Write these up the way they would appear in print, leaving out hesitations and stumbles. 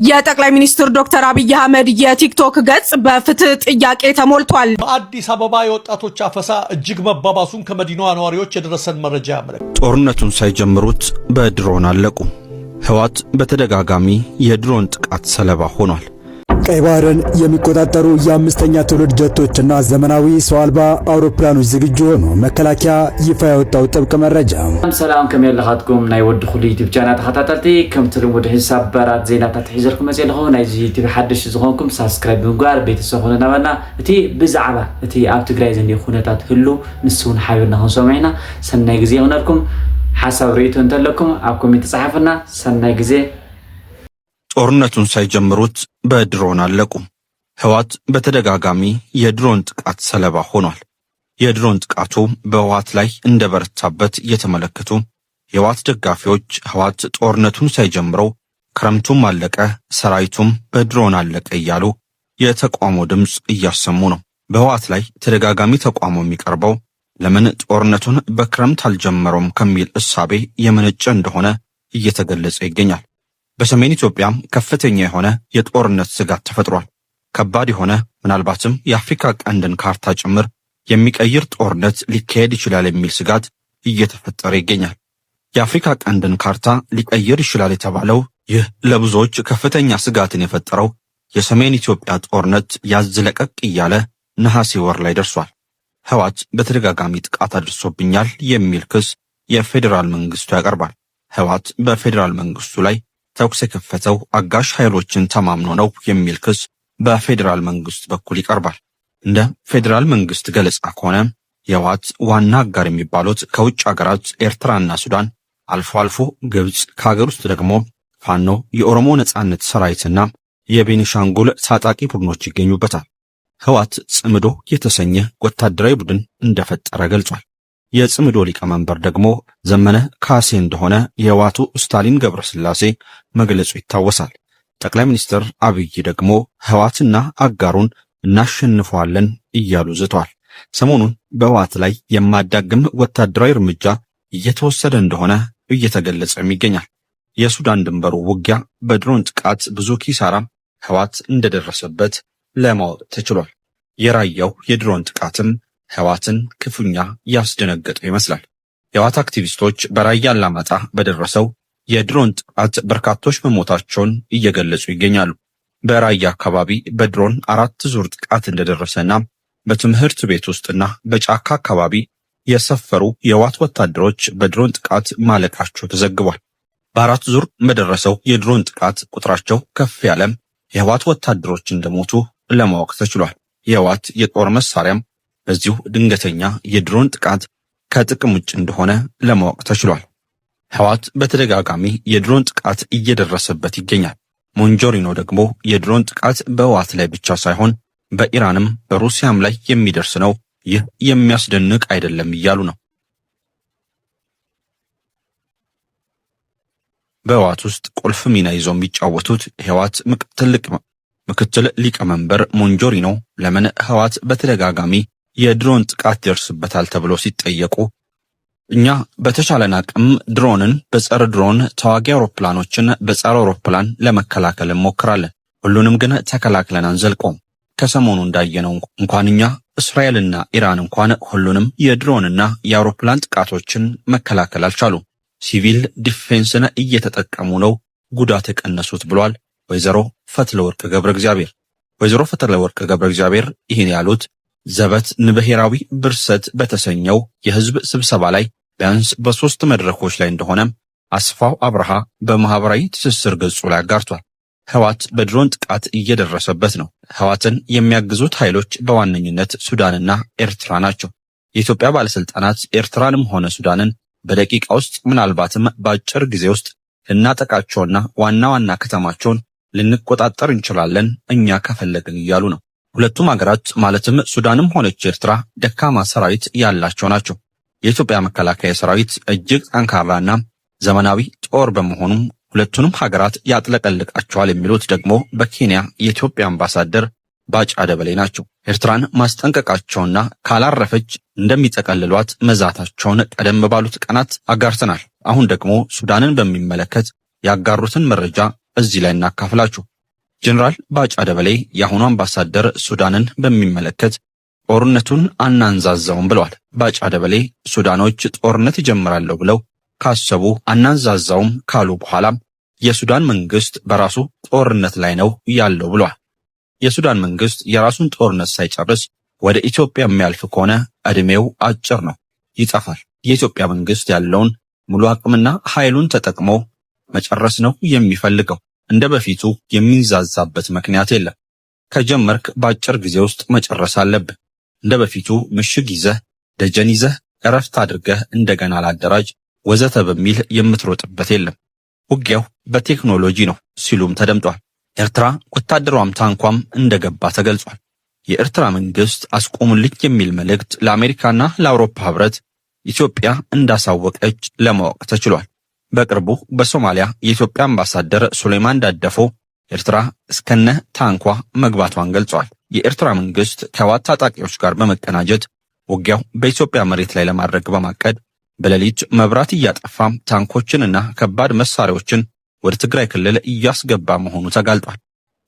የጠቅላይ ሚኒስትር ዶክተር አብይ አህመድ የቲክቶክ ገጽ በፍትህ ጥያቄ ተሞልቷል። በአዲስ አበባ የወጣቶች አፈሳ እጅግ መባባሱን ከመዲናዋ ነዋሪዎች የደረሰን መረጃ ያመለክታል። ጦርነቱን ሳይጀምሩት በድሮን አለቁ። ህወሓት በተደጋጋሚ የድሮን ጥቃት ሰለባ ሆኗል። ቀይ ባህርን የሚቆጣጠሩ የአምስተኛ ትውልድ ጀቶችና ዘመናዊ ሰው አልባ አውሮፕላኖች ዝግጁ ሆኑ። መከላከያ ይፋ ያወጣው ጥብቅ መረጃ። ሰላም ከመላኻትኩም ናይ ወዲ ኩሉ ዩቲዩብ ቻናል ተኸታተልቲ ከምትልም ወደ ሂሳብ በራት ዜናታት ሒዘልኩም መጽለኹ ናይ ዩቲዩብ ሓድሽ ዝኾንኩም ሳብስክራይብ ምግባር ቤተሰብ ሆነና ባና እቲ ብዛዕባ እቲ ኣብ ትግራይ ዘንዲ ኩነታት ህሉ ንሱን ሓቢርና ክንሰምዕና ሰናይ ግዜ ይሁነልኩም። ሓሳብ ርእይቶ እንተለኩም ኣብ ኮሜንት ጻሕፉና። ሰናይ ግዜ። ጦርነቱን ሳይጀምሩት በድሮን አለቁ። ህወሓት በተደጋጋሚ የድሮን ጥቃት ሰለባ ሆኗል። የድሮን ጥቃቱ በህወሓት ላይ እንደበረታበት እየተመለከቱ የህወሓት ደጋፊዎች ህወሓት ጦርነቱን ሳይጀምረው ክረምቱም አለቀ ሰራዊቱም በድሮን አለቀ እያሉ የተቃውሞ ድምጽ እያሰሙ ነው። በህወሓት ላይ ተደጋጋሚ ተቃውሞ የሚቀርበው ለምን ጦርነቱን በክረምት አልጀመረውም ከሚል እሳቤ የመነጨ እንደሆነ እየተገለጸ ይገኛል። በሰሜን ኢትዮጵያ ከፍተኛ የሆነ የጦርነት ስጋት ተፈጥሯል። ከባድ የሆነ ምናልባትም የአፍሪካ ቀንድን ካርታ ጭምር የሚቀይር ጦርነት ሊካሄድ ይችላል የሚል ስጋት እየተፈጠረ ይገኛል። የአፍሪካ ቀንድን ካርታ ሊቀይር ይችላል የተባለው ይህ ለብዙዎች ከፍተኛ ስጋትን የፈጠረው የሰሜን ኢትዮጵያ ጦርነት ያዝለቀቅ እያለ ነሐሴ ወር ላይ ደርሷል። ህወሓት በተደጋጋሚ ጥቃት አድርሶብኛል የሚል ክስ የፌዴራል መንግስቱ ያቀርባል። ህወሓት በፌዴራል መንግስቱ ላይ ተኩስ የከፈተው አጋሽ ኃይሎችን ተማምኖ ነው የሚል ክስ በፌዴራል መንግስት በኩል ይቀርባል። እንደ ፌዴራል መንግስት ገለጻ ከሆነ የህወሓት ዋና አጋር የሚባሉት ከውጭ ሀገራት ኤርትራና ሱዳን፣ አልፎ አልፎ ግብጽ፣ ከሀገር ውስጥ ደግሞ ፋኖ፣ የኦሮሞ ነጻነት ሰራዊትና የቤኒሻንጉል ታጣቂ ቡድኖች ይገኙበታል። ህወሓት ጽምዶ የተሰኘ ወታደራዊ ቡድን እንደፈጠረ ገልጿል። የጽምዶ ሊቀመንበር ደግሞ ዘመነ ካሴ እንደሆነ የህወሓቱ ስታሊን ገብረስላሴ መግለጹ ይታወሳል። ጠቅላይ ሚኒስትር አብይ ደግሞ ህወሓትና አጋሩን እናሸንፈዋለን እያሉ ዝተዋል። ሰሞኑን በህወሓት ላይ የማዳግም ወታደራዊ እርምጃ እየተወሰደ እንደሆነ እየተገለጸም ይገኛል። የሱዳን ድንበሩ ውጊያ በድሮን ጥቃት ብዙ ኪሳራ ህወሓት እንደደረሰበት ለማወቅ ተችሏል። የራያው የድሮን ጥቃትም ህወሓትን ክፉኛ ያስደነገጠው ይመስላል። የህወሓት አክቲቪስቶች በራያ አላማጣ በደረሰው የድሮን ጥቃት በርካቶች መሞታቸውን እየገለጹ ይገኛሉ። በራያ አካባቢ በድሮን 4 ዙር ጥቃት እንደደረሰና በትምህርት ቤት ውስጥና በጫካ አካባቢ የሰፈሩ የህወሓት ወታደሮች በድሮን ጥቃት ማለቃቸው ተዘግቧል። በ4 ዙር በደረሰው የድሮን ጥቃት ቁጥራቸው ከፍ ያለ የህወሓት ወታደሮች እንደሞቱ ለማወቅ ተችሏል። የህወሓት የጦር መሳሪያም በዚሁ ድንገተኛ የድሮን ጥቃት ከጥቅም ውጭ እንደሆነ ለማወቅ ተችሏል። ህወሓት በተደጋጋሚ የድሮን ጥቃት እየደረሰበት ይገኛል። ሞንጆሪኖ ደግሞ የድሮን ጥቃት በህወሓት ላይ ብቻ ሳይሆን በኢራንም በሩሲያም ላይ የሚደርስ ነው፣ ይህ የሚያስደንቅ አይደለም እያሉ ነው። በህወሓት ውስጥ ቁልፍ ሚና ይዘው የሚጫወቱት የህወሓት ምክትል ሊቀመንበር ሞንጆሪኖ ለምን ህወሓት በተደጋጋሚ የድሮን ጥቃት ደርስበታል ተብሎ ሲጠየቁ እኛ በተቻለን አቅም ድሮንን በጸረ ድሮን ተዋጊ አውሮፕላኖችን በጸረ አውሮፕላን ለመከላከል እንሞክራለን። ሁሉንም ግን ተከላክለን አንዘልቀውም። ከሰሞኑ እንዳየነው እንኳን እኛ እስራኤልና ኢራን እንኳን ሁሉንም የድሮንና የአውሮፕላን ጥቃቶችን መከላከል አልቻሉም። ሲቪል ዲፌንስን እየተጠቀሙ ነው ጉዳት የቀነሱት ብሏል ወይዘሮ ፈትለወርቅ ገብረ እግዚአብሔር። ወይዘሮ ፈትለወርቅ ገብረ እግዚአብሔር ይህን ያሉት ዘበት ንብሔራዊ ብርሰት በተሰኘው የህዝብ ስብሰባ ላይ ቢያንስ በ3 መድረኮች ላይ እንደሆነ አስፋው አብርሃ በማህበራዊ ትስስር ገጹ ላይ አጋርቷል። ህወሓት በድሮን ጥቃት እየደረሰበት ነው። ህወሓትን የሚያግዙት ኃይሎች በዋነኝነት ሱዳንና ኤርትራ ናቸው። የኢትዮጵያ ባለስልጣናት ኤርትራንም ሆነ ሱዳንን በደቂቃ ውስጥ ምናልባትም በአጭር ጊዜ ውስጥ ልናጠቃቸውና ዋና ዋና ከተማቸውን ልንቆጣጠር እንችላለን እኛ ከፈለግን እያሉ ነው። ሁለቱም ሀገራት ማለትም ሱዳንም ሆነች ኤርትራ ደካማ ሰራዊት ያላቸው ናቸው። የኢትዮጵያ መከላከያ ሰራዊት እጅግ ጠንካራና ዘመናዊ ጦር በመሆኑም ሁለቱንም ሀገራት ያጥለቀልቃቸዋል የሚሉት ደግሞ በኬንያ የኢትዮጵያ አምባሳደር ባጫ ደበሌ ናቸው። ኤርትራን ማስጠንቀቃቸውና ካላረፈች እንደሚጠቀልሏት መዛታቸውን ቀደም ባሉት ቀናት አጋርተናል። አሁን ደግሞ ሱዳንን በሚመለከት ያጋሩትን መረጃ እዚህ ላይ እናካፍላችሁ። ጀነራል ባጫ ደበሌ የአሁኑ አምባሳደር ሱዳንን በሚመለከት ጦርነቱን አናንዛዛውም ብለዋል። ባጫ ደበሌ ሱዳኖች ጦርነት ይጀምራሉ ብለው ካሰቡ አናንዛዛውም ካሉ በኋላም የሱዳን መንግስት በራሱ ጦርነት ላይ ነው ያለው ብለዋል። የሱዳን መንግስት የራሱን ጦርነት ሳይጨርስ ወደ ኢትዮጵያ የሚያልፍ ከሆነ እድሜው አጭር ነው፣ ይጠፋል። የኢትዮጵያ መንግስት ያለውን ሙሉ አቅምና ኃይሉን ተጠቅሞ መጨረስ ነው የሚፈልገው። እንደ በፊቱ የሚንዛዛበት ምክንያት የለም። ከጀመርክ በአጭር ጊዜ ውስጥ መጨረስ አለብህ። እንደ በፊቱ ምሽግ ይዘህ ደጀን ይዘህ እረፍት አድርገህ እንደገና ላደራጅ ወዘተ በሚል የምትሮጥበት የለም። ውጊያው በቴክኖሎጂ ነው ሲሉም ተደምጧል። ኤርትራ ወታደሯም ታንኳም እንደገባ ተገልጿል። የኤርትራ መንግስት አስቆሙልኝ የሚል መልእክት ለአሜሪካና ለአውሮፓ ህብረት ኢትዮጵያ እንዳሳወቀች ለማወቅ ተችሏል። በቅርቡ በሶማሊያ የኢትዮጵያ አምባሳደር ሱሌማን ዳደፎ ኤርትራ እስከነ ታንኳ መግባቷን ገልጿል። የኤርትራ መንግስት ከህወሓት ታጣቂዎች ጋር በመቀናጀት ውጊያው በኢትዮጵያ መሬት ላይ ለማድረግ በማቀድ በሌሊት መብራት እያጠፋም ታንኮችንና ከባድ መሳሪያዎችን ወደ ትግራይ ክልል እያስገባ መሆኑ ተጋልጧል።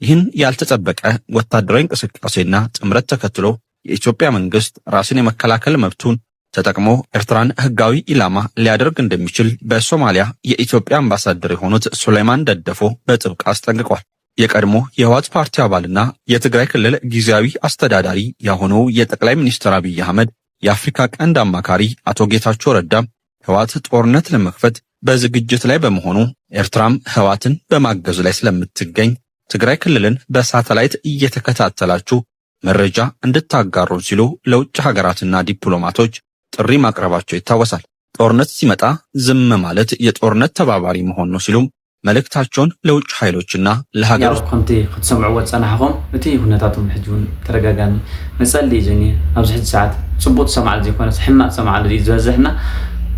ይህን ያልተጠበቀ ወታደራዊ እንቅስቃሴና ጥምረት ተከትሎ የኢትዮጵያ መንግስት ራስን የመከላከል መብቱን ተጠቅሞ ኤርትራን ህጋዊ ኢላማ ሊያደርግ እንደሚችል በሶማሊያ የኢትዮጵያ አምባሳደር የሆኑት ሱሌማን ዳደፎ በጥብቅ አስጠንቅቋል። የቀድሞ የህወሓት ፓርቲ አባልና የትግራይ ክልል ጊዜያዊ አስተዳዳሪ የሆኑ የጠቅላይ ሚኒስትር አብይ አህመድ የአፍሪካ ቀንድ አማካሪ አቶ ጌታቸው ረዳም ህወሓት ጦርነት ለመክፈት በዝግጅት ላይ በመሆኑ ኤርትራም ህወሓትን በማገዝ ላይ ስለምትገኝ ትግራይ ክልልን በሳተላይት እየተከታተላችሁ መረጃ እንድታጋሩ ሲሉ ለውጭ ሀገራትና ዲፕሎማቶች ጥሪ ማቅረባቸው ይታወሳል። ጦርነት ሲመጣ ዝም ማለት የጦርነት ተባባሪ መሆን ነው ሲሉም መልእክታቸውን ለውጭ ኃይሎችና ለሀገር ውስጥ ከምቲ ክትሰምዑ ወጸናሕኩም እቲ ሁነታቱም ሕጂውን ተረጋጋሚ መጸልይ ጀኒ ኣብዚ ሕጂ ሰዓት ጽቡቅ ሰማዓል ዘይኮነ ሕማቅ ሰማዓል ዝበዝሕና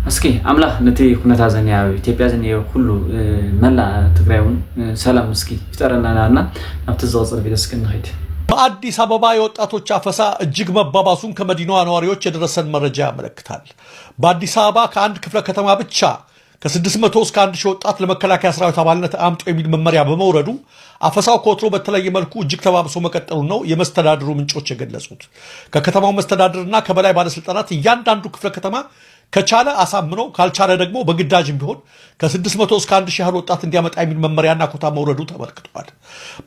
እስኪ አምላክ ነቲ ሁነታ ዘንያ ኢትዮጵያ ዘንያ ሁሉ መላ ትግራይውን ሰላም እስኪ ይፍጠረናልና ናብቲ ዝቕፅል ቪዲዮ እስኪ እንኸይድ። በአዲስ አበባ የወጣቶች አፈሳ እጅግ መባባሱን ከመዲናዋ ነዋሪዎች የደረሰን መረጃ ያመለክታል። በአዲስ አበባ ከአንድ ክፍለ ከተማ ብቻ ከ600 እስከ 1000 ወጣት ለመከላከያ ሰራዊት አባልነት አምጦ የሚል መመሪያ በመውረዱ አፈሳው ከወትሮ በተለየ መልኩ እጅግ ተባብሶ መቀጠሉ ነው የመስተዳድሩ ምንጮች የገለጹት። ከከተማው መስተዳድርና ከበላይ ባለስልጣናት እያንዳንዱ ክፍለ ከተማ ከቻለ አሳምኖ ካልቻለ ደግሞ በግዳጅም ቢሆን ከ600 እስከ 1000 ያህል ወጣት እንዲያመጣ የሚል መመሪያና ኮታ መውረዱ ተመልክቷል።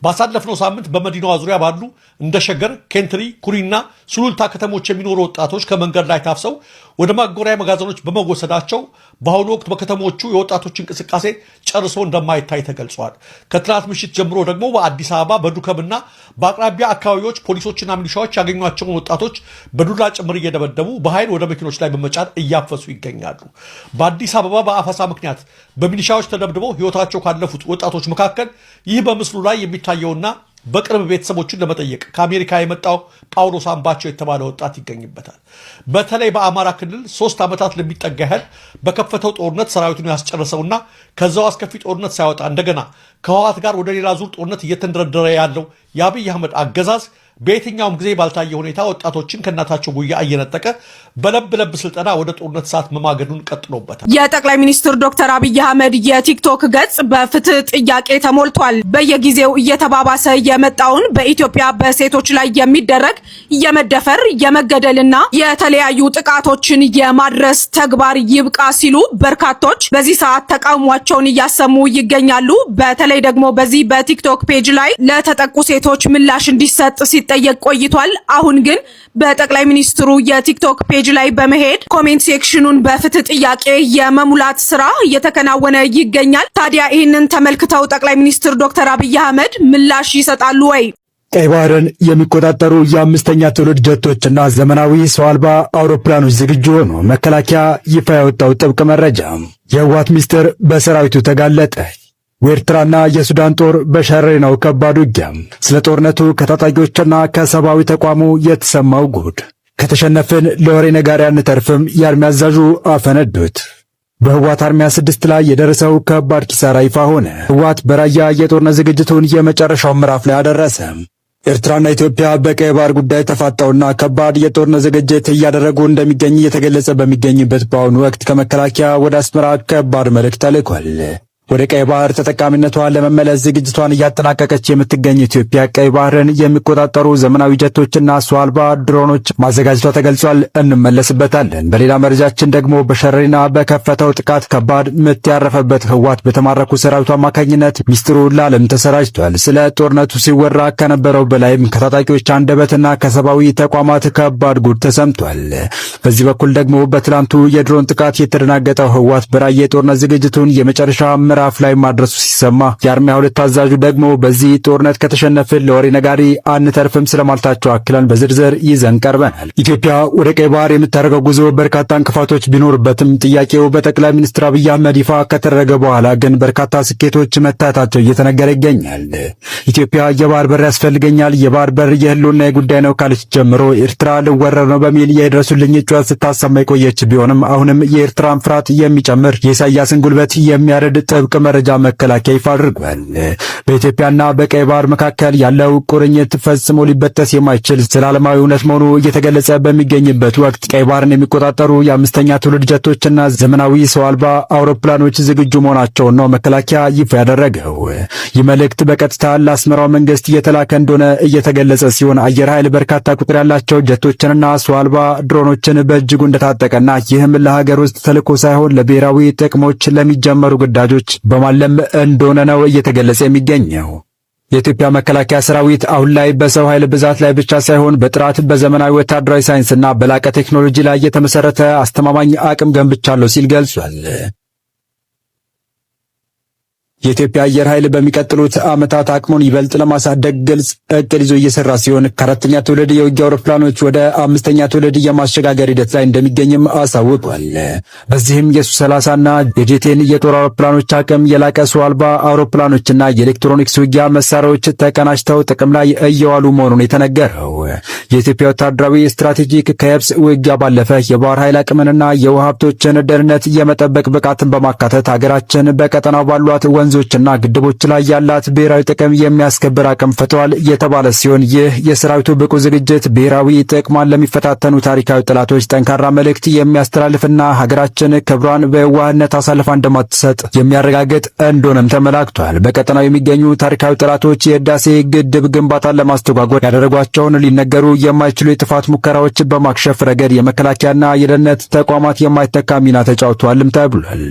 ባሳለፍነው ሳምንት በመዲናዋ ዙሪያ ባሉ እንደ ሸገር፣ ኬንትሪ፣ ኩሪና ሱሉልታ ከተሞች የሚኖሩ ወጣቶች ከመንገድ ላይ ታፍሰው ወደ ማጎሪያ መጋዘኖች በመወሰዳቸው በአሁኑ ወቅት በከተሞቹ የወጣቶች እንቅስቃሴ ጨርሶ እንደማይታይ ተገልጿል። ከትናንት ምሽት ጀምሮ ደግሞ በአዲስ አበባ በዱከምና በአቅራቢያ አካባቢዎች ፖሊሶችና ሚሊሻዎች ያገኟቸውን ወጣቶች በዱላ ጭምር እየደበደቡ በኃይል ወደ መኪኖች ላይ በመጫን እያፈሱ ይገኛሉ። በአዲስ አበባ በአፈሳ ምክንያት በሚሊሻዎች ተደብድበው ሕይወታቸው ካለፉት ወጣቶች መካከል ይህ በምስሉ ላይ የሚታየውና በቅርብ ቤተሰቦችን ለመጠየቅ ከአሜሪካ የመጣው ጳውሎስ አምባቸው የተባለ ወጣት ይገኝበታል። በተለይ በአማራ ክልል 3 ዓመታት ለሚጠጋ ያህል በከፈተው ጦርነት ሰራዊቱን ያስጨረሰውና ከዛው አስከፊ ጦርነት ሳይወጣ እንደገና ከህወሓት ጋር ወደ ሌላ ዙር ጦርነት እየተንደረደረ ያለው የአብይ አህመድ አገዛዝ በየትኛውም ጊዜ ባልታየ ሁኔታ ወጣቶችን ከእናታቸው ጉያ እየነጠቀ በለብ ለብ ስልጠና ወደ ጦርነት ሰዓት መማገዱን ቀጥሎበታል። የጠቅላይ ሚኒስትር ዶክተር አብይ አህመድ የቲክቶክ ገጽ በፍትህ ጥያቄ ተሞልቷል። በየጊዜው እየተባባሰ የመጣውን በኢትዮጵያ በሴቶች ላይ የሚደረግ የመደፈር የመገደልና የተለያዩ ጥቃቶችን የማድረስ ተግባር ይብቃ ሲሉ በርካቶች በዚህ ሰዓት ተቃውሟቸውን እያሰሙ ይገኛሉ። በተለይ ደግሞ በዚህ በቲክቶክ ፔጅ ላይ ለተጠቁ ሴቶች ምላሽ እንዲሰጥ ሲጠየቅ ቆይቷል። አሁን ግን በጠቅላይ ሚኒስትሩ የቲክቶክ ፔጅ ላይ በመሄድ ኮሜንት ሴክሽኑን በፍትህ ጥያቄ የመሙላት ስራ እየተከናወነ ይገኛል። ታዲያ ይህንን ተመልክተው ጠቅላይ ሚኒስትር ዶክተር አብይ አህመድ ምላሽ ይሰጣሉ ወይ? ቀይ ባህርን የሚቆጣጠሩ የአምስተኛ ትውልድ ጀቶችና ዘመናዊ ሰው አልባ አውሮፕላኖች ዝግጁ ሆኑ። መከላከያ ይፋ ያወጣው ጥብቅ መረጃ። የህወሓት ሚስጥር በሰራዊቱ ተጋለጠ። የኤርትራና የሱዳን ጦር በሸረሪናው ከባድ ውጊያ። ስለ ጦርነቱ ከታጣቂዎችና ከሰብአዊ ተቋሙ የተሰማው ጉድ። ከተሸነፍን ለወሬ ነጋሪ አንተርፍም የአርሚ አዛዡ አፈነዱት። በህወሓት አርሚ 6 ላይ የደረሰው ከባድ ኪሳራ ይፋ ሆነ። ህወሓት በራያ የጦርነት ዝግጅቱን የመጨረሻው ምዕራፍ ላይ አደረሰ። ኤርትራና ኢትዮጵያ በቀይ ባህር ጉዳይ ተፋጠውና ከባድ የጦርነት ዝግጅት እያደረጉ እንደሚገኝ እየተገለጸ በሚገኝበት በአሁኑ ወቅት ከመከላከያ ወደ አስመራ ከባድ መልእክት ተልኳል። ወደ ቀይ ባህር ተጠቃሚነቷ ለመመለስ ዝግጅቷን እያጠናቀቀች የምትገኝ ኢትዮጵያ ቀይ ባህርን የሚቆጣጠሩ ዘመናዊ ጀቶችና ሰው አልባ ድሮኖች ማዘጋጀቷ ተገልጿል። እንመለስበታለን። በሌላ መረጃችን ደግሞ በሸረሪና በከፈተው ጥቃት ከባድ ምት ያረፈበት ህወሓት በተማረኩ ሰራዊቱ አማካኝነት ሚስጥሩ ለዓለም ተሰራጭቷል። ስለ ጦርነቱ ሲወራ ከነበረው በላይም ከታጣቂዎች አንደበትና ከሰብአዊ ተቋማት ከባድ ጉድ ተሰምቷል። በዚህ በኩል ደግሞ በትላንቱ የድሮን ጥቃት የተደናገጠው ህወሓት በራያ የጦርነት ዝግጅቱን የመጨረሻ ምዕራፍ ላይ ማድረሱ ሲሰማ የአርሚ 2 አዛዡ ደግሞ በዚህ ጦርነት ከተሸነፍን ለወሬ ነጋሪ አንተርፍም ስለማለታቸው አክለን በዝርዝር ይዘን ቀርበናል። ኢትዮጵያ ወደ ቀይ ባህር የምታደርገው ጉዞ በርካታ እንቅፋቶች ቢኖርበትም ጥያቄው በጠቅላይ ሚኒስትር አብይ አህመድ ይፋ ከተደረገ በኋላ ግን በርካታ ስኬቶች መታየታቸው እየተነገረ ይገኛል። ኢትዮጵያ የባህር በር ያስፈልገኛል፣ የባህር በር የህልውና ጉዳይ ነው ካለች ጀምሮ ኤርትራ ልወረር ነው በሚል የድረሱልኝ ጩኸት ስታሰማ የቆየች ቢሆንም አሁንም የኤርትራን ፍርሃት የሚጨምር የኢሳያስን ጉልበት የሚያረድ ጥብቅ መረጃ መከላከያ ይፋ አድርጓል። በኢትዮጵያና በቀይ ባህር መካከል ያለው ቁርኝት ፈጽሞ ሊበጠስ የማይችል ስለ ዓለማዊ እውነት መሆኑ እየተገለጸ በሚገኝበት ወቅት ቀይ ባህርን የሚቆጣጠሩ የአምስተኛ ትውልድ ጀቶችና ዘመናዊ ሰው አልባ አውሮፕላኖች ዝግጁ መሆናቸውን ነው መከላከያ ይፋ ያደረገው። ይህ መልእክት በቀጥታ ለአስመራው መንግስት እየተላከ እንደሆነ እየተገለጸ ሲሆን አየር ኃይል በርካታ ቁጥር ያላቸው ጀቶችንና ሰው አልባ ድሮኖችን በእጅጉ እንደታጠቀና ይህም ለሀገር ውስጥ ተልዕኮ ሳይሆን ለብሔራዊ ጥቅሞች ለሚጀመሩ ግዳጆች በማለም እንደሆነ ነው እየተገለጸ የሚገኘው። የኢትዮጵያ መከላከያ ሰራዊት አሁን ላይ በሰው ኃይል ብዛት ላይ ብቻ ሳይሆን በጥራት በዘመናዊ ወታደራዊ ሳይንስና በላቀ ቴክኖሎጂ ላይ የተመሰረተ አስተማማኝ አቅም ገንብቻለሁ ሲል ገልጿል። የኢትዮጵያ አየር ኃይል በሚቀጥሉት ዓመታት አቅሙን ይበልጥ ለማሳደግ ግልጽ እቅድ ይዞ እየሰራ ሲሆን ከአራተኛ ትውልድ የውጊያ አውሮፕላኖች ወደ አምስተኛ ትውልድ የማሸጋገር ሂደት ላይ እንደሚገኝም አሳውቋል። በዚህም የሱ-30ና የጄቴን የጦር አውሮፕላኖች አቅም የላቀ ሰው አልባ አውሮፕላኖችና የኤሌክትሮኒክስ ውጊያ መሳሪያዎች ተቀናጅተው ጥቅም ላይ እየዋሉ መሆኑን የተነገረው የኢትዮጵያ ወታደራዊ ስትራቴጂክ ከየብስ ውጊያ ባለፈ የባህር ኃይል አቅምንና የውሃ ሀብቶችን ደህንነት የመጠበቅ ብቃትን በማካተት ሀገራችን በቀጠናው ባሏት ወንዞችና ግድቦች ላይ ያላት ብሔራዊ ጥቅም የሚያስከብር አቅም ፈጥሯል የተባለ ሲሆን ይህ የሰራዊቱ ብቁ ዝግጅት ብሔራዊ ጥቅሟን ለሚፈታተኑ ታሪካዊ ጠላቶች ጠንካራ መልእክት የሚያስተላልፍና ሀገራችን ክብሯን በዋህነት አሳልፋ እንደማትሰጥ የሚያረጋግጥ እንደሆነም ተመላክቷል። በቀጠናው የሚገኙ ታሪካዊ ጠላቶች የህዳሴ ግድብ ግንባታን ለማስተጓጎል ያደረጓቸውን ሊነገሩ የማይችሉ የጥፋት ሙከራዎች በማክሸፍ ረገድ የመከላከያና የደህንነት ተቋማት የማይተካ ሚና ተጫውተዋልም ተብሏል።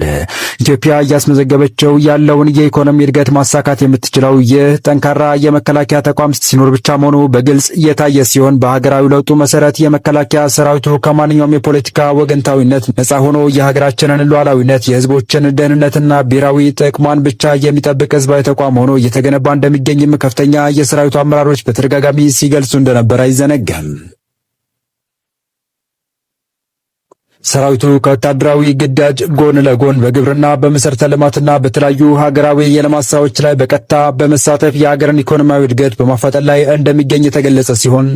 ኢትዮጵያ እያስመዘገበችው ያለውን የኢኮኖሚ እድገት ማሳካት የምትችለው ይህ ጠንካራ የመከላከያ ተቋም ሲኖር ብቻ መሆኑ በግልጽ የታየ ሲሆን በሀገራዊ ለውጡ መሰረት የመከላከያ ሰራዊቱ ከማንኛውም የፖለቲካ ወገንታዊነት ነጻ ሆኖ የሀገራችንን ሉዓላዊነት፣ የህዝቦችን ደህንነትና ብሔራዊ ጥቅሟን ብቻ የሚጠብቅ ህዝባዊ ተቋም ሆኖ እየተገነባ እንደሚገኝም ከፍተኛ የሰራዊቱ አመራሮች በተደጋጋሚ ሲገልጹ እንደነበር አይዘነጋም። ሰራዊቱ ከወታደራዊ ግዳጅ ጎን ለጎን በግብርና በመሰረተ ልማትና በተለያዩ ሀገራዊ የልማት ስራዎች ላይ በቀጥታ በመሳተፍ የሀገርን ኢኮኖሚያዊ እድገት በማፋጠን ላይ እንደሚገኝ የተገለጸ ሲሆን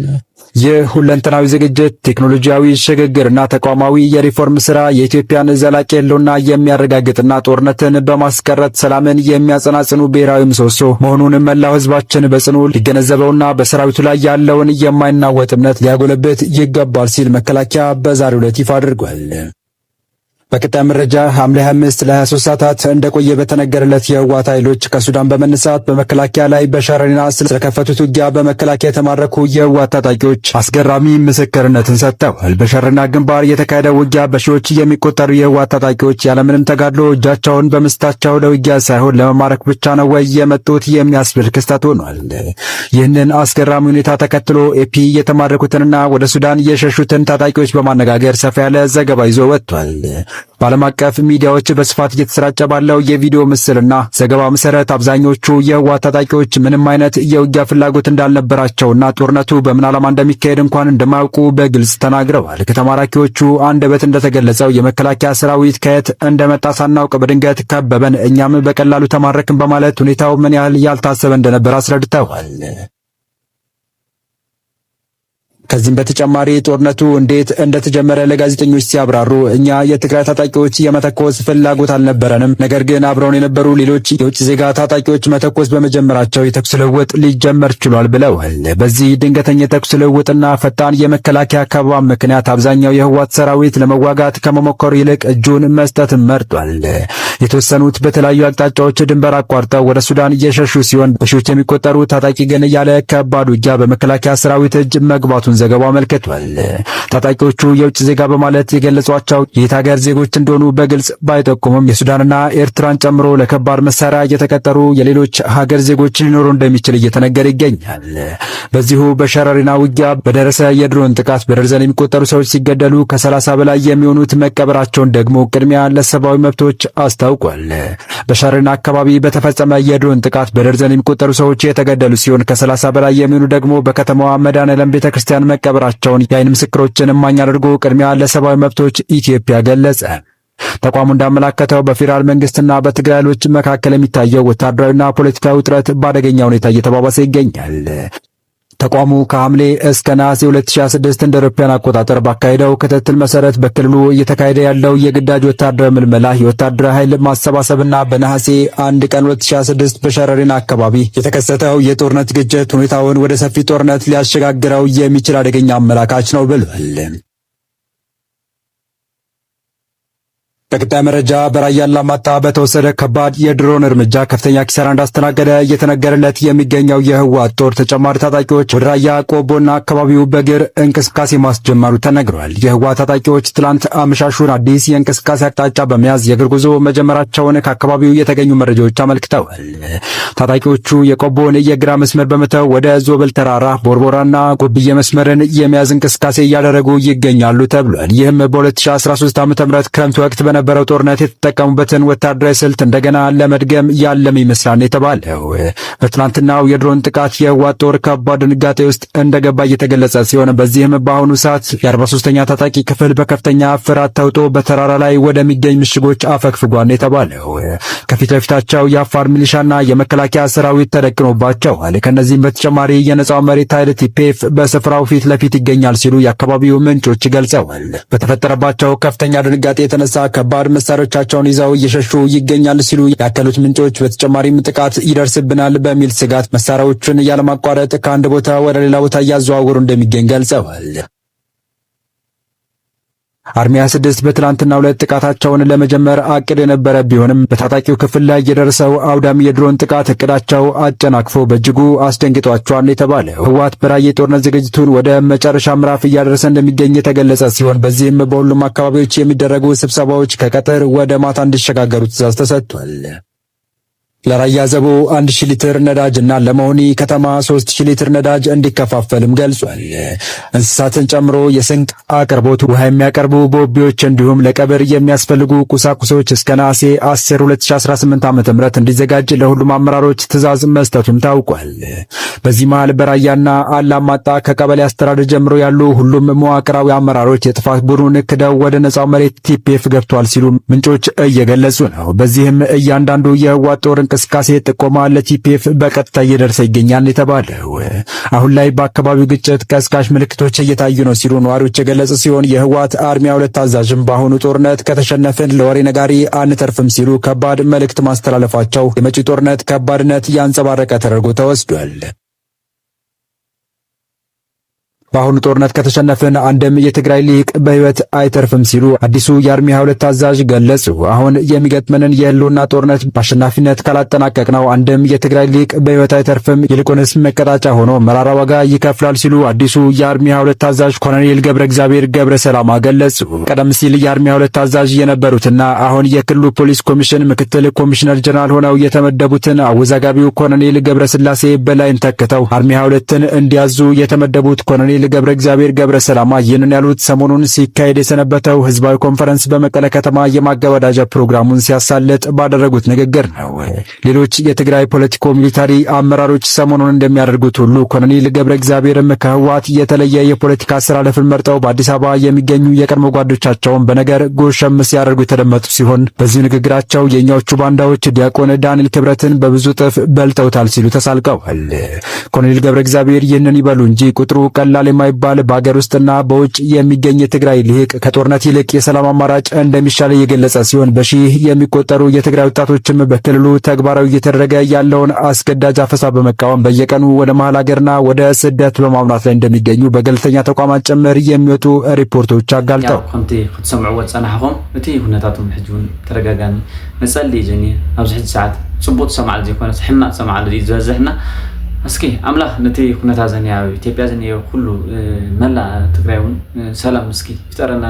ይህ ሁለንተናዊ ዝግጅት ቴክኖሎጂያዊ ሽግግርና ተቋማዊ የሪፎርም ስራ የኢትዮጵያን ዘላቂ ህልውና የሚያረጋግጥና ጦርነትን በማስቀረት ሰላምን የሚያጸናጽኑ ብሔራዊ ምሰሶ መሆኑን መላው ህዝባችን በጽኑ ሊገነዘበውና በሰራዊቱ ላይ ያለውን የማይናወጥ እምነት ሊያጎለብት ይገባል ሲል መከላከያ በዛሬው ዕለት ይፋ አድርጓል። በቀጣይ መረጃ ሐምሌ 25 ለ23 ሰዓታት እንደቆየ በተነገረለት የህወሓት ኃይሎች ከሱዳን በመነሳት በመከላከያ ላይ በሸረሪና ስለከፈቱት ውጊያ በመከላከያ የተማረኩ የህወሓት ታጣቂዎች አስገራሚ ምስክርነትን ሰጥተዋል። በሸረሪና ግንባር የተካሄደ ውጊያ በሺዎች የሚቆጠሩ የህወሓት ታጣቂዎች ያለምንም ተጋድሎ እጃቸውን በመስጠታቸው ለውጊያ ሳይሆን ለመማረክ ብቻ ነው ወይ የመጡት የሚያስብል ክስተት ሆኗል። ይህንን አስገራሚ ሁኔታ ተከትሎ ኤፒ የተማረኩትንና ወደ ሱዳን የሸሹትን ታጣቂዎች በማነጋገር ሰፋ ያለ ዘገባ ይዞ ወጥቷል። በዓለም አቀፍ ሚዲያዎች በስፋት እየተሰራጨ ባለው የቪዲዮ ምስልና ዘገባ መሰረት አብዛኞቹ የህወሓት ታጣቂዎች ምንም አይነት የውጊያ ፍላጎት እንዳልነበራቸውና ጦርነቱ በምን ዓላማ እንደሚካሄድ እንኳን እንደማያውቁ በግልጽ ተናግረዋል። ከተማራኪዎቹ አንደበት እንደተገለጸው የመከላከያ ሰራዊት ከየት እንደመጣ ሳናውቅ በድንገት ከበበን፣ እኛም በቀላሉ ተማረክን በማለት ሁኔታው ምን ያህል ያልታሰበ እንደነበር አስረድተዋል። ከዚህም በተጨማሪ ጦርነቱ እንዴት እንደተጀመረ ለጋዜጠኞች ሲያብራሩ እኛ የትግራይ ታጣቂዎች የመተኮስ ፍላጎት አልነበረንም፣ ነገር ግን አብረውን የነበሩ ሌሎች የውጭ ዜጋ ታጣቂዎች መተኮስ በመጀመራቸው የተኩስ ልውውጥ ሊጀመር ችሏል ብለዋል። በዚህ ድንገተኛ የተኩስ ልውውጥና ፈጣን የመከላከያ ከበባ ምክንያት አብዛኛው የህወሓት ሰራዊት ለመዋጋት ከመሞከሩ ይልቅ እጁን መስጠት መርጧል። የተወሰኑት በተለያዩ አቅጣጫዎች ድንበር አቋርጠው ወደ ሱዳን እየሸሹ ሲሆን በሺዎች የሚቆጠሩ ታጣቂ ግን ያለ ከባድ ውጊያ በመከላከያ ሰራዊት እጅ መግባቱን ዘገባው አመልክቷል። ታጣቂዎቹ የውጭ ዜጋ በማለት የገለጿቸው የየት ሀገር ዜጎች እንደሆኑ በግልጽ ባይጠቁሙም የሱዳንና ኤርትራን ጨምሮ ለከባድ መሳሪያ እየተቀጠሩ የሌሎች ሀገር ዜጎች ሊኖሩ እንደሚችል እየተነገረ ይገኛል። በዚሁ በሸረሪና ውጊያ በደረሰ የድሮን ጥቃት በደርዘን የሚቆጠሩ ሰዎች ሲገደሉ ከ30 በላይ የሚሆኑት መቀበራቸውን ደግሞ ቅድሚያ ለሰብአዊ መብቶች አስታውቋል። በሸረሪና አካባቢ በተፈጸመ የድሮን ጥቃት በደርዘን የሚቆጠሩ ሰዎች የተገደሉ ሲሆን ከ30 በላይ የሚሆኑ ደግሞ በከተማዋ መድኃኔዓለም ቤተክርስቲያን መቀበራቸውን የዓይን ምስክሮችን እማኝ አድርጎ ቅድሚያ ለሰብአዊ መብቶች ኢትዮጵያ ገለጸ። ተቋሙ እንዳመላከተው በፌዴራል መንግስትና በትግራይ ኃይሎች መካከል የሚታየው ወታደራዊና ፖለቲካዊ ውጥረት በአደገኛ ሁኔታ እየተባባሰ ይገኛል። ተቋሙ ከሐምሌ እስከ ነሐሴ 2026 እንደ አውሮፓውያን አቆጣጠር ባካሄደው ክትትል መሰረት በክልሉ እየተካሄደ ያለው የግዳጅ ወታደራዊ ምልመላ፣ የወታደራዊ ኃይል ማሰባሰብና በነሐሴ 1 ቀን 2026 በሸረሪና አካባቢ የተከሰተው የጦርነት ግጭት ሁኔታውን ወደ ሰፊ ጦርነት ሊያሸጋግረው የሚችል አደገኛ አመላካች ነው ብሏል። በቀጣይ መረጃ በራያ አላማጣ በተወሰደ ከባድ የድሮን እርምጃ ከፍተኛ ኪሳራ እንዳስተናገደ እየተነገረለት የሚገኘው የህወሓት ጦር ተጨማሪ ታጣቂዎች ወደ ራያ ቆቦና አካባቢው በእግር እንቅስቃሴ ማስጀመሩ ተነግሯል። የህወሓት ታጣቂዎች ትላንት አመሻሹን አዲስ የእንቅስቃሴ አቅጣጫ በመያዝ የእግር ጉዞ መጀመራቸውን ከአካባቢው የተገኙ መረጃዎች አመልክተዋል። ታጣቂዎቹ የቆቦን የግራ መስመር በመተው ወደ ዞብል ተራራ፣ ቦርቦራና ጎብዬ መስመርን የመያዝ እንቅስቃሴ እያደረጉ ይገኛሉ ተብሏል። ይህም በ2013 ዓ.ም ክረምት ወቅት በነበረው ጦርነት የተጠቀሙበትን ወታደራዊ ስልት እንደገና ለመድገም ያለም ይመስላል የተባለው። በትናንትናው የድሮን ጥቃት የህወሓት ጦር ከባድ ድንጋጤ ውስጥ እንደገባ እየተገለጸ ሲሆን በዚህም በአሁኑ ሰዓት የ43ኛ ታጣቂ ክፍል በከፍተኛ ፍርሃት ተውጦ በተራራ ላይ ወደሚገኝ ምሽጎች አፈግፍጓል የተባለው። ከፊት ለፊታቸው የአፋር ሚሊሻና የመከላከያ ሰራዊት ተደቅኖባቸዋል። ከነዚህም በተጨማሪ የነጻው መሬት ኃይል ቲፒኤፍ በስፍራው ፊት ለፊት ይገኛል ሲሉ የአካባቢው ምንጮች ገልጸዋል። በተፈጠረባቸው ከፍተኛ ድንጋጤ የተነሳ ከባድ መሳሪያዎቻቸውን ይዘው እየሸሹ ይገኛል ሲሉ ያከሉት ምንጮች በተጨማሪም ጥቃት ይደርስብናል በሚል ስጋት መሳሪያዎቹን ያለማቋረጥ ከአንድ ቦታ ወደ ሌላ ቦታ እያዘዋወሩ እንደሚገኝ ገልጸዋል። አርሚ 26 በትላንትናው ዕለት ጥቃታቸውን ለመጀመር አቅድ የነበረ ቢሆንም በታጣቂው ክፍል ላይ የደረሰው አውዳሚ የድሮን ጥቃት እቅዳቸው አጨናቅፎ በእጅጉ አስደንግጧቸዋል የተባለው ህወሓት በራያ የጦርነት ዝግጅቱን ወደ መጨረሻ ምዕራፍ እያደረሰ እንደሚገኝ የተገለጸ ሲሆን በዚህም በሁሉም አካባቢዎች የሚደረጉ ስብሰባዎች ከቀትር ወደ ማታ እንዲሸጋገሩ ትዕዛዝ ተሰጥቷል። ለራያ ዘቦ 1000 ሊትር ነዳጅ እና ለመሆኒ ከተማ 3000 ሊትር ነዳጅ እንዲከፋፈልም ገልጿል። እንስሳትን ጨምሮ የስንቅ አቅርቦት፣ ውሃ የሚያቀርቡ ቦቢዎች እንዲሁም ለቀብር የሚያስፈልጉ ቁሳቁሶች እስከ ነሐሴ 10 2018 ዓ.ም እንዲዘጋጅ ለሁሉም አመራሮች ትዕዛዝ መስጠቱም ታውቋል። በዚህ መሃል በራያና አላማጣ ከቀበሌ አስተዳደር ጀምሮ ያሉ ሁሉም መዋቅራዊ አመራሮች የጥፋት ቡድኑን ክደው ወደ ነጻው መሬት ቲፒኤፍ ገብተዋል ሲሉ ምንጮች እየገለጹ ነው። በዚህም እያንዳንዱ የህወሓት ጦር እንቅስቃሴ ጥቆማ ለቲፒኤፍ በቀጥታ እየደረሰ ይገኛል የተባለው። አሁን ላይ በአካባቢው ግጭት ቀስቃሽ ምልክቶች እየታዩ ነው ሲሉ ነዋሪዎች የገለጹ ሲሆን የህወሓት አርሚ 2 አዛዥም በአሁኑ ጦርነት ከተሸነፍን ለወሬ ነጋሪ አንተርፍም ሲሉ ከባድ መልእክት ማስተላለፋቸው የመጪው ጦርነት ከባድነት ያንጸባረቀ ተደርጎ ተወስዷል። በአሁኑ ጦርነት ከተሸነፍን አንድም የትግራይ ሊቅ በህይወት አይተርፍም ሲሉ አዲሱ የአርሚ 22 አዛዥ ገለጹ። አሁን የሚገጥመንን የህልውና ጦርነት በአሸናፊነት ካላጠናቀቅነው አንድም የትግራይ ሊቅ በህይወት አይተርፍም፣ ይልቁንስ መቀጣጫ ሆኖ መራራ ዋጋ ይከፍላል ሲሉ አዲሱ የአርሚ 22 አዛዥ ኮሎኔል ገብረ እግዚአብሔር ገብረ ሰላማ ገለጹ። ቀደም ሲል የአርሚ 22 አዛዥ የነበሩትና አሁን የክልሉ ፖሊስ ኮሚሽን ምክትል ኮሚሽነር ጀነራል ሆነው የተመደቡትን አወዛጋቢው ኮሎኔል ገብረ ስላሴ በላይን ተክተው አርሚ 22ን እንዲያዙ የተመደቡት ኮሎኔል ገብረ እግዚአብሔር ገብረ ሰላማ ይህንን ያሉት ሰሞኑን ሲካሄድ የሰነበተው ህዝባዊ ኮንፈረንስ በመቀለ ከተማ የማገባዳጃ ፕሮግራሙን ሲያሳልጥ ባደረጉት ንግግር ነው። ሌሎች የትግራይ ፖለቲኮ ሚሊታሪ አመራሮች ሰሞኑን እንደሚያደርጉት ሁሉ ኮሎኔል ገብረ እግዚአብሔርም ከህወሓት የተለየ የፖለቲካ አሰላለፍን መርጠው በአዲስ አበባ የሚገኙ የቀድሞ ጓዶቻቸውን በነገር ጎሸም ሲያደርጉ የተደመጡ ሲሆን በዚህ ንግግራቸው የኛዎቹ ባንዳዎች ዲያቆን ዳንኤል ክብረትን በብዙ ጥፍ በልጠውታል ሲሉ ተሳልቀዋል። ኮሎኔል ገብረ እግዚአብሔር ይህንን ይበሉ እንጂ ቁጥሩ ቀላል የማይባል በአገር ውስጥና በውጭ የሚገኝ የትግራይ ልሂቅ ከጦርነት ይልቅ የሰላም አማራጭ እንደሚሻል የገለጸ ሲሆን በሺህ የሚቆጠሩ የትግራይ ወጣቶችም በክልሉ ተግባራዊ እየተደረገ ያለውን አስገዳጅ አፈሳ በመቃወም በየቀኑ ወደ መሃል ሀገርና ወደ ስደት በማምራት ላይ እንደሚገኙ በገለልተኛ ተቋማት ጭምር የሚወጡ ሪፖርቶች አጋልጠው ከምቲ ክትሰምዑ ወጸናሕኩም እቲ ሁነታቱም ሕጂውን ተረጋጋሚ መጸልይ ጀኒ ኣብዚ ሕጂ ሰዓት ጽቡቅ ሰማዓል ዘይኮነ ሕማቅ ሰማዓል ዝበዝሕና እስኪ አምላክ ነቲ ኩነታ ዘንያ ኢትዮጵያ ዘንያ ሁሉ መላ ትግራይውን ሰላም እስኪ ይፍጠረና